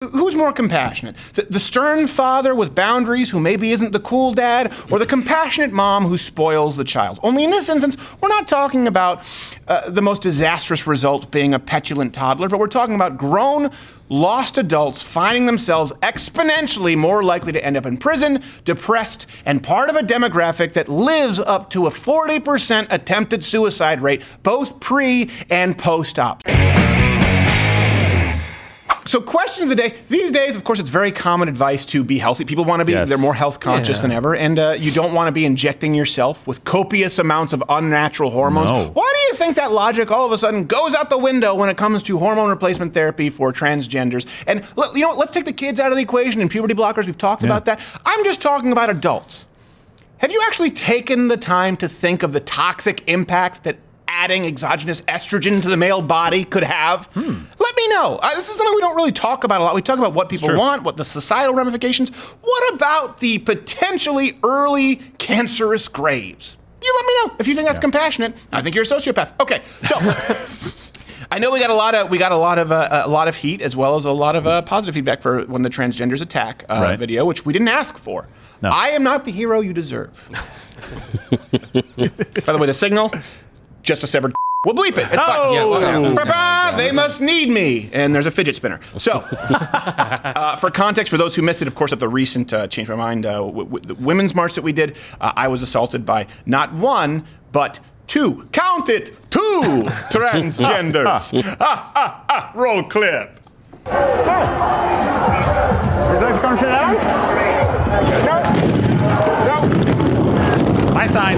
Who's more compassionate? The stern father with boundaries who maybe isn't the cool dad, or the compassionate mom who spoils the child? Only in this instance, we're not talking about the most disastrous result being a petulant toddler, but we're talking about grown, lost adults finding themselves exponentially more likely to end up in prison, depressed, and part of a demographic that lives up to a 40% attempted suicide rate, both pre and post-op. So question of the day, these days, of course, it's very common advice to be healthy. People want to be, they're more health conscious than ever, and you don't want to be injecting yourself with copious amounts of unnatural hormones. No. Why do you think that logic all of a sudden goes out the window when it comes to hormone replacement therapy for transgenders? And you know what, let's take the kids out of the equation and puberty blockers, we've talked about that. I'm just talking about adults. Have you actually taken the time to think of the toxic impact that adding exogenous estrogen to the male body could have? Let me know. This is something we don't really talk about a lot. We talk about what people want, what the societal ramifications. What about the potentially early cancerous graves? You let me know. If you think that's compassionate, I think you're a sociopath. Okay, so I know we got a lot of heat as well as a lot of positive feedback for when the transgenders attack video, which we didn't ask for. No. I am not the hero you deserve. By the way, the signal. Just a severed. We'll bleep it. It's fine. Yeah, they must need me. And there's a fidget spinner. So, for context, for those who missed it, of course, at the recent Change My Mind the women's march that we did, I was assaulted by not one, but two. Count it, two transgenders. Roll clip. Would you like to come sit down? No. My side.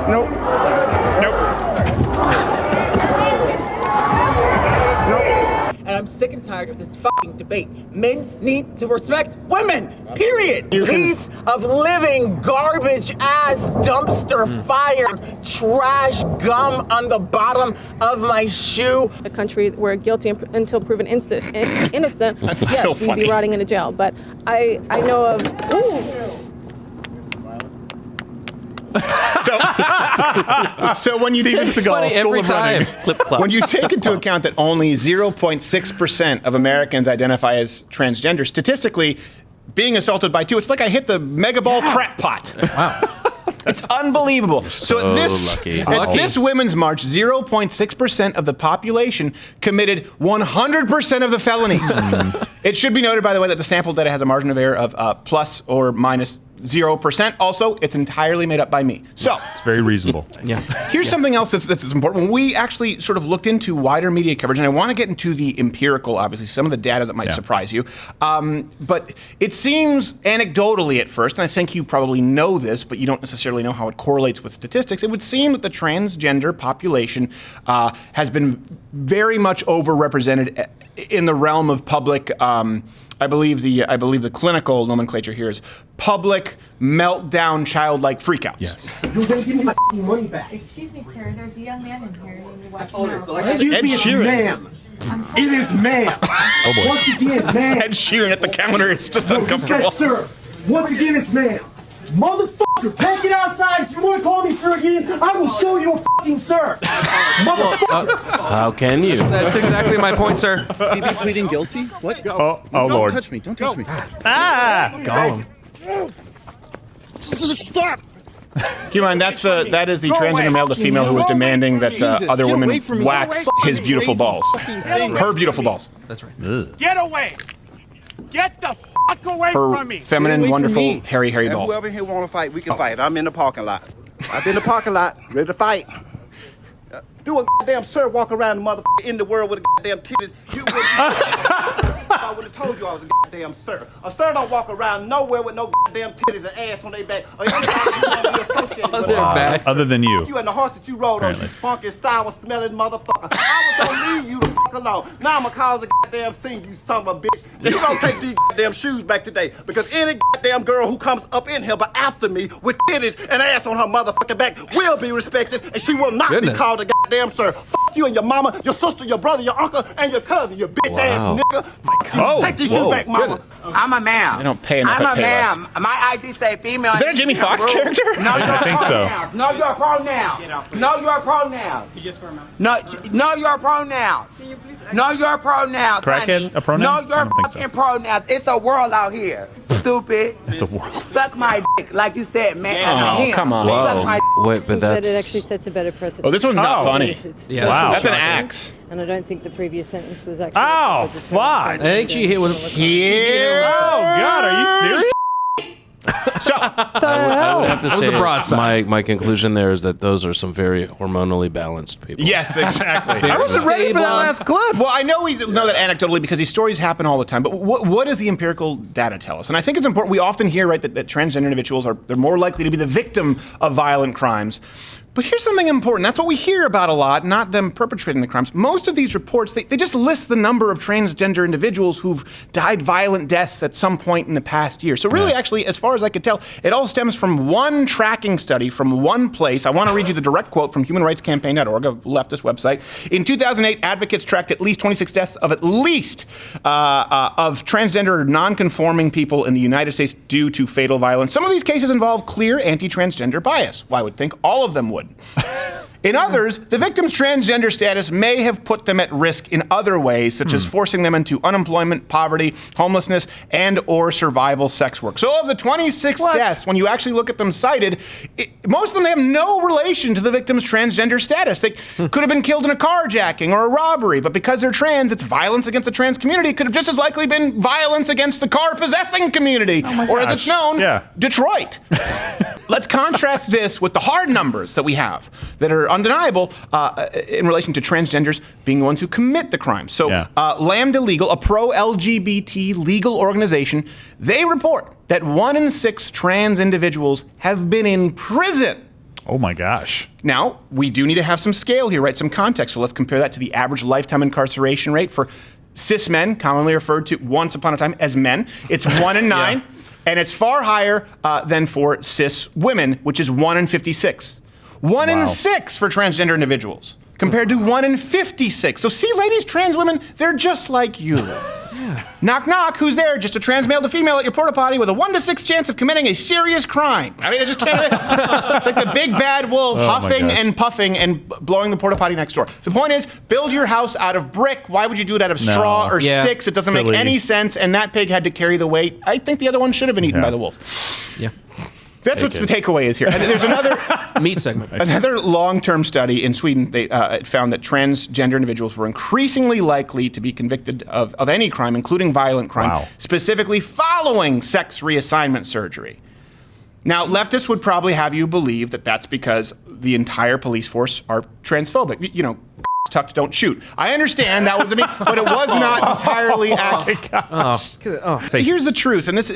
Nope. And I'm sick and tired of this fucking debate. Men need to respect women, period. Piece of living garbage ass dumpster fire, trash gum on the bottom of my shoe. A country where guilty until proven innocent, That's yes, so we'd funny. be rotting in a jail. But I know of, So when you take when you take into account that only 0.6% of Americans identify as transgender, statistically, being assaulted by two, it's like I hit the mega ball crap pot. Wow. It's unbelievable. So at this women's march, 0.6% of the population committed 100% of the felonies. It should be noted, by the way, that the sample data has a margin of error of plus or minus 0%. Also, it's entirely made up by me. So it's very reasonable. Here's something else that's important. When we actually sort of looked into wider media coverage, and I want to get into the empirical, obviously, some of the data that might surprise you. But it seems anecdotally at first, and I think you probably know this, but you don't necessarily know how it correlates with statistics. It would seem that the transgender population has been very much overrepresented in the realm of public. I believe the clinical nomenclature here is public meltdown, childlike freakouts. Yes. You're gonna give me my money back. Excuse me, sir. There's a young man in here. Excuse me, ma'am. It is ma'am. Oh boy. Once again, ma'am. Ed Sheeran at the counter is just uncomfortable. Yes, sir. Once again, it's ma'am. Motherfucker, take it outside. If you want to call me sir again, I will show you a fucking sir. Motherfucker. How can you? That's exactly my point, sir. He be pleading guilty? What? Oh Don't Lord. touch me. Don't touch me. Go. Stop. Keep in mind, that is the transgender male to female who was demanding that other women wax his beautiful balls. Her beautiful balls. That's right. Get away. Get the fuck away Her from me. feminine, wonderful, hairy balls. Whoever here want to fight, we can fight. I'm in the parking lot. I've been in the parking lot, ready to fight. Do a goddamn sir walk around the motherfucker in the world with a goddamn titties. You would I would have told you I was a goddamn sir. A sir don't walk around nowhere with no goddamn titties and ass on their back. Or anybody you want to be associated with. Other than you. You and the horse that you rode on, you funky, sour smelling motherfucker. I was gonna leave you the fuck alone. Now I'm gonna cause a goddamn scene, you son of a bitch. You gonna take these goddamn shoes back today. Because any goddamn girl who comes up in here but after me with titties and ass on her motherfucking back will be respected and she will not be called a goddamn sir. Fuck you and your mama, your sister, your brother, your uncle, and your cousin, you bitch ass nigga. Take these shoes back, mama. I'm a ma'am. They don't pay enough. I'm a ma'am. My ID say female. Is that a Jimmy Fox character? No, I think so. Know your pronouns. Know your pronouns. Know your pronouns. Know your pronouns. Crackhead, a pronoun? Know I your don't think so. fucking pronouns. It's a world out here. Stupid. It's a world. Suck my dick, like you said, man. Oh, come on. Suck my Wait, but That that's... it actually sets a better precedent. Oh, this one's not funny. Yeah, Wow. That's an axe. And I don't think the previous sentence was actually. Oh, fuck. I think she hit with... Yeah. Oh, God, are you serious? So, I would have to That was say a broadside. my conclusion there is that those are some very hormonally balanced people. yes, exactly. Very I wasn't ready for that stable. last clip. Well, I know we know that anecdotally because these stories happen all the time. But what does the empirical data tell us? And I think it's important. We often hear, right, that transgender individuals they're more likely to be the victim of violent crimes. But here's something important. That's what we hear about a lot, not them perpetrating the crimes. Most of these reports, they just list the number of transgender individuals who've died violent deaths at some point in the past year. So really, actually, as far as I could tell, it all stems from one tracking study from one place. I want to read you the direct quote from humanrightscampaign.org, a leftist website. In 2008, advocates tracked at least 26 deaths of transgender or non-conforming people in the United States due to fatal violence. Some of these cases involve clear anti-transgender bias. Well, I would think all of them would. In others, the victim's transgender status may have put them at risk in other ways, such as forcing them into unemployment, poverty, homelessness, and or survival sex work. So of the 26 deaths, when you actually look at them cited, most of them they have no relation to the victim's transgender status. They could have been killed in a carjacking or a robbery, but because they're trans, it's violence against the trans community. It could have just as likely been violence against the car-possessing community, or as it's known, Detroit. Let's contrast this with the hard numbers that we have that are undeniable in relation to transgenders being the ones who commit the crime. So Lambda Legal, a pro-LGBT legal organization, they report that 1 in 6 trans individuals have been in prison. Oh my gosh. Now, we do need to have some scale here, right? Some context. So let's compare that to the average lifetime incarceration rate for cis men, commonly referred to once upon a time as men. It's 1 in 9. And it's far higher than for cis women, which is 1 in 56. 1 in 6 for transgender individuals, compared to 1 in 56. So see, ladies, trans women, they're just like you. Knock, knock, who's there? Just a trans male to female at your porta potty with a 1 to 6 chance of committing a serious crime. I mean, I just can't. It's like the big bad wolf huffing and puffing and blowing the porta potty next door. The point is, build your house out of brick. Why would you do it out of straw or sticks? It doesn't make any sense, and that pig had to carry the weight. I think the other one should have been eaten by the wolf. Yeah. That's what the takeaway is here. And there's another meat segment. Another long-term study in Sweden. They found that transgender individuals were increasingly likely to be convicted of any crime, including violent crime, specifically following sex reassignment surgery. Now, leftists would probably have you believe that that's because the entire police force are transphobic. You know, tucked, don't shoot. I understand that was a but it was not entirely accurate. Here's the truth, and this,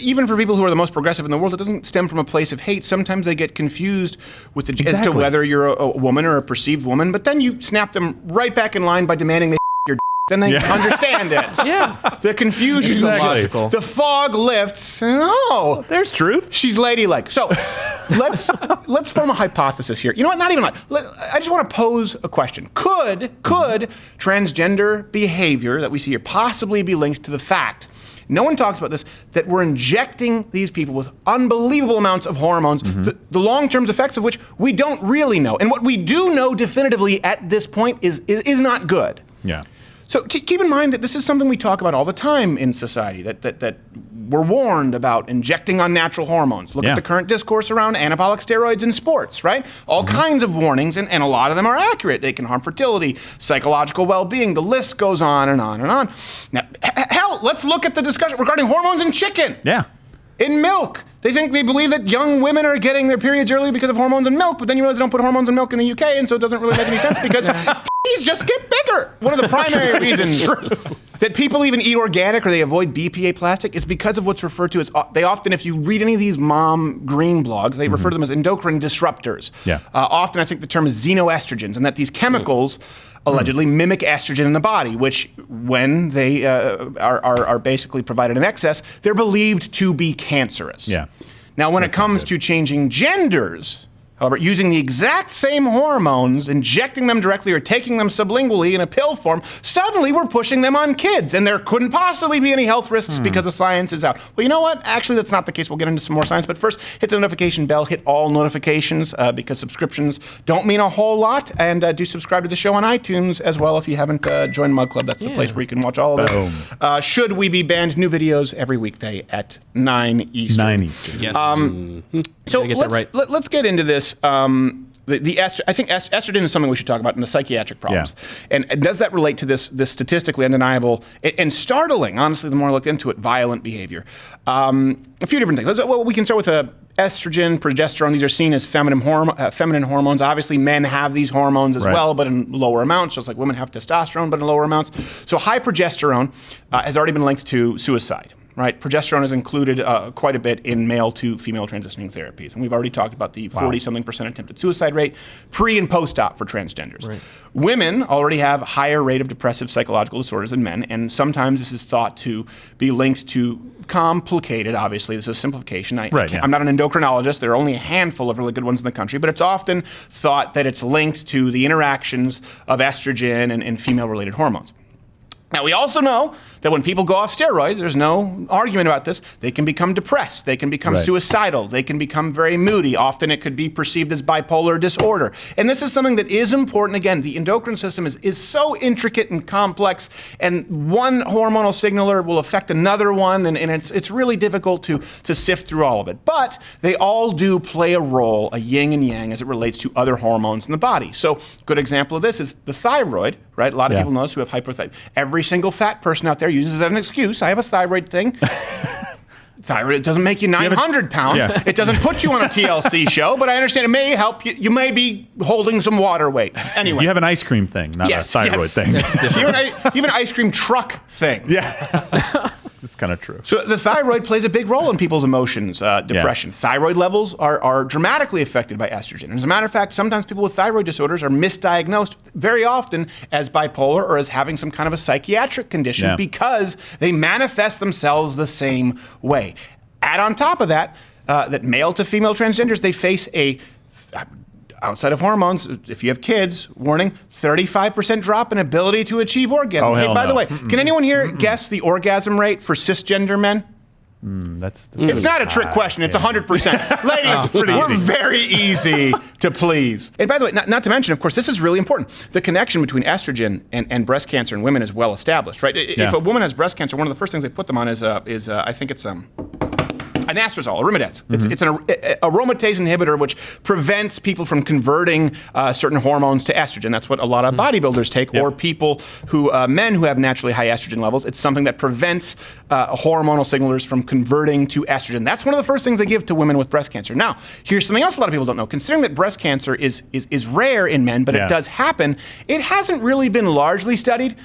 even for people who are the most progressive in the world, it doesn't stem from a place of hate. Sometimes they get confused with as to whether you're a woman or a perceived woman, but then you snap them right back in line by demanding they your then they understand it. The confusion, the fog lifts, and there's truth. She's ladylike. So let's form a hypothesis here. You know what? Not even that. I just want to pose a question. Could transgender behavior that we see here possibly be linked to the fact, no one talks about this, that we're injecting these people with unbelievable amounts of hormones, the long-term effects of which we don't really know. And what we do know definitively at this point is not good. Yeah. So keep in mind that this is something we talk about all the time in society, that we're warned about injecting unnatural hormones. Look at the current discourse around anabolic steroids in sports, right? All kinds of warnings, and a lot of them are accurate. They can harm fertility, psychological well-being. The list goes on and on and on. Now, hell, let's look at the discussion regarding hormones in chicken. Yeah. In milk. They believe that young women are getting their periods early because of hormones in milk, but then you realize they don't put hormones in milk in the UK, and so it doesn't really make any sense because titties just get bigger. One of the primary reasons that people even eat organic or they avoid BPA plastic is because of what's referred to as, they often, if you read any of these mom green blogs, they refer to them as endocrine disruptors. Yeah. Often I think the term is xenoestrogens, and that these chemicals allegedly mimic estrogen in the body, which when they are basically provided in excess, they're believed to be cancerous. Yeah. Now, when it comes to changing genders, However, using the exact same hormones, injecting them directly or taking them sublingually in a pill form, suddenly we're pushing them on kids, and there couldn't possibly be any health risks because the science is out. Well, you know what? Actually, that's not the case. We'll get into some more science, but first, hit the notification bell, hit all notifications, because subscriptions don't mean a whole lot, and do subscribe to the show on iTunes as well if you haven't joined Mug Club. That's the place where you can watch all of this. Should we be banned? New videos every weekday at 9 Eastern. 9 Eastern. Yes. So let's get into this. I think estrogen is something we should talk about in the psychiatric problems. Yeah. And does that relate to this statistically undeniable and startling, honestly, the more I look into it, violent behavior? A few different things. Well, we can start with estrogen, progesterone. These are seen as feminine hormones. Obviously, men have these hormones as well, but in lower amounts, just like women have testosterone, but in lower amounts. So high progesterone has already been linked to suicide. Right, progesterone is included quite a bit in male to female transitioning therapies. And we've already talked about the 40-something% attempted suicide rate pre and post-op for transgenders. Right. Women already have a higher rate of depressive psychological disorders than men, and sometimes this is thought to be linked to complicated, obviously, this is a simplification. I'm not an endocrinologist. There are only a handful of really good ones in the country, but it's often thought that it's linked to the interactions of estrogen and female-related hormones. Now, we also know that when people go off steroids, there's no argument about this, they can become depressed, they can become suicidal, they can become very moody. Often it could be perceived as bipolar disorder. And this is something that is important. Again, the endocrine system is so intricate and complex, and one hormonal signaler will affect another one, and it's really difficult to sift through all of it. But they all do play a role, a yin and yang, as it relates to other hormones in the body. So, good example of this is the thyroid, right? A lot of people know this who have hypothyroid. Every single fat person out there uses it as an excuse. I have a thyroid thing. Thyroid doesn't make you 900 pounds. Yeah. It doesn't put you on a TLC show, but I understand it may help you. You may be holding some water weight. Anyway. You have an ice cream thing, not a thyroid thing. You have an ice cream truck thing. Yeah. It's kind of true. So the thyroid plays a big role in people's emotions, depression. Thyroid levels are dramatically affected by estrogen. And as a matter of fact, sometimes people with thyroid disorders are misdiagnosed very often as bipolar or as having some kind of a psychiatric condition because they manifest themselves the same way. Add on top of that, that male to female transgenders, they face outside of hormones, if you have kids, warning, 35% drop in ability to achieve orgasm. Hey, by the way, can anyone here guess the orgasm rate for cisgender men? It's not a trick question. It's 100%. Ladies, we're very easy to please. And by the way, not to mention, of course, this is really important. The connection between estrogen and breast cancer in women is well established, right? If a woman has breast cancer, one of the first things they put them on is I think it's anastrozole, aromatase. It's an aromatase inhibitor, which prevents people from converting certain hormones to estrogen. That's what a lot of bodybuilders take, or people men who have naturally high estrogen levels. It's something that prevents hormonal signalers from converting to estrogen. That's one of the first things they give to women with breast cancer. Now, here's something else a lot of people don't know. Considering that breast cancer is rare in men, but it does happen, it hasn't really been largely studied.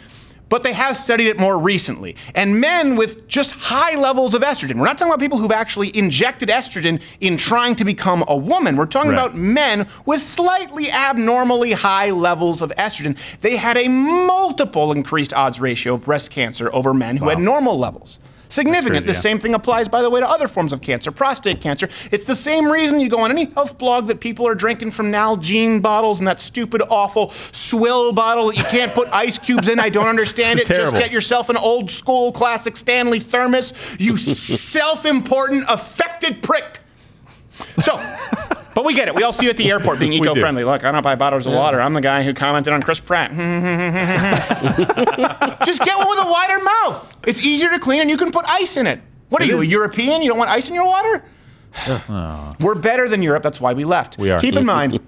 But they have studied it more recently. And men with just high levels of estrogen, we're not talking about people who've actually injected estrogen in trying to become a woman. We're talking about men with slightly abnormally high levels of estrogen. They had a multiple increased odds ratio of breast cancer over men who had normal levels. Significant. The same thing applies, by the way, to other forms of cancer, prostate cancer. It's the same reason you go on any health blog that people are drinking from Nalgene bottles and that stupid, awful swill bottle that you can't put ice cubes in. I don't understand it. Just get yourself an old school classic Stanley thermos, you self-important, affected prick. So, but we get it. We all see you at the airport being eco-friendly. Look, I don't buy bottles of water. I'm the guy who commented on Chris Pratt. Just get one with a wider mouth. It's easier to clean and you can put ice in it. What are you, a European? You don't want ice in your water? We're better than Europe. That's why we left. We are. Keep in mind.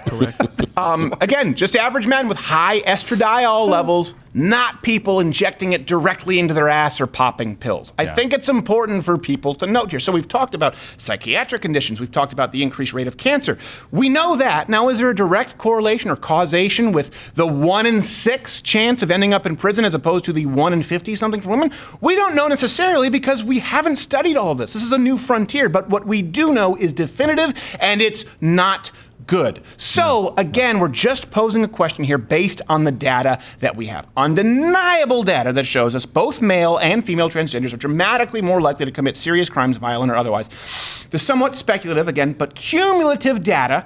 Correct. Again, just average men with high estradiol levels, not people injecting it directly into their ass or popping pills. I think it's important for people to note here. So we've talked about psychiatric conditions. We've talked about the increased rate of cancer. We know that. Now, is there a direct correlation or causation with the 1 in 6 chance of ending up in prison as opposed to the 1 in 50-something for women? We don't know necessarily because we haven't studied all of this. This is a new frontier. But what we do know is definitive, and it's not Good. So, again, we're just posing a question here based on the data that we have. Undeniable data that shows us both male and female transgenders are dramatically more likely to commit serious crimes, violent or otherwise. The somewhat speculative, again, but cumulative data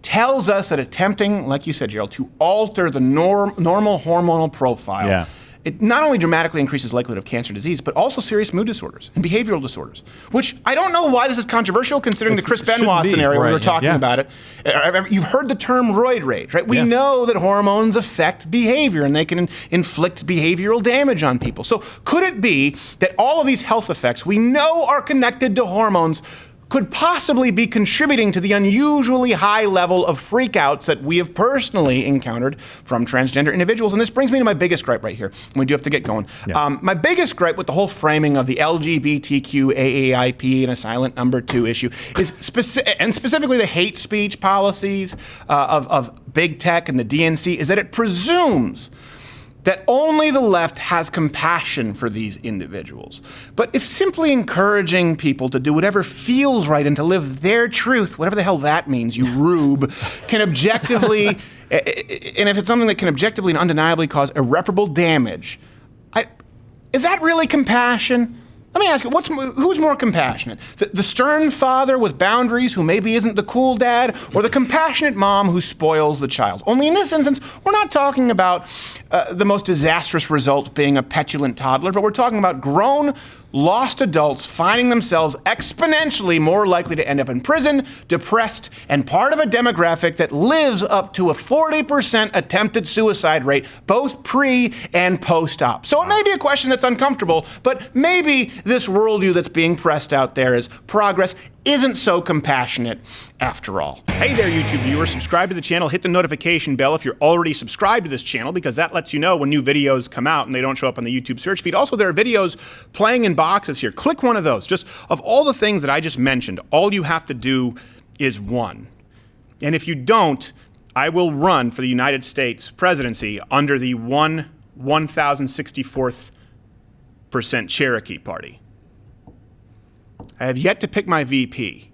tells us that attempting, like you said, Gerald, to alter the normal hormonal profile, it not only dramatically increases likelihood of cancer disease, but also serious mood disorders and behavioral disorders, which I don't know why this is controversial considering the Chris Benoit scenario we were talking about it. You've heard the term roid rage, right? We know that hormones affect behavior and they can inflict behavioral damage on people. So could it be that all of these health effects we know are connected to hormones could possibly be contributing to the unusually high level of freakouts that we have personally encountered from transgender individuals? And this brings me to my biggest gripe right here. We do have to get going. My biggest gripe with the whole framing of the LGBTQ AAIP and a silent number 2 issue is specifically the hate speech policies of big tech and the DNC is that it presumes that only the left has compassion for these individuals. But if simply encouraging people to do whatever feels right and to live their truth, whatever the hell that means, you rube, can objectively, and if it's something that can objectively and undeniably cause irreparable damage, is that really compassion? Let me ask you, who's more compassionate? The stern father with boundaries who maybe isn't the cool dad, or the compassionate mom who spoils the child? Only in this instance, we're not talking about the most disastrous result being a petulant toddler, but we're talking about grown, lost adults finding themselves exponentially more likely to end up in prison, depressed, and part of a demographic that lives up to a 40% attempted suicide rate, both pre and post-op. So it may be a question that's uncomfortable, but maybe this worldview that's being pressed out there as progress isn't so compassionate after all. Hey there, YouTube viewers. Subscribe to the channel. Hit the notification bell if you're already subscribed to this channel, because that lets you know when new videos come out and they don't show up on the YouTube search feed. Also, there are videos playing in boxes here. Click one of those. Just of all the things that I just mentioned, all you have to do is one. And if you don't, I will run for the United States presidency under the 1064th percent Cherokee Party. I have yet to pick my VP,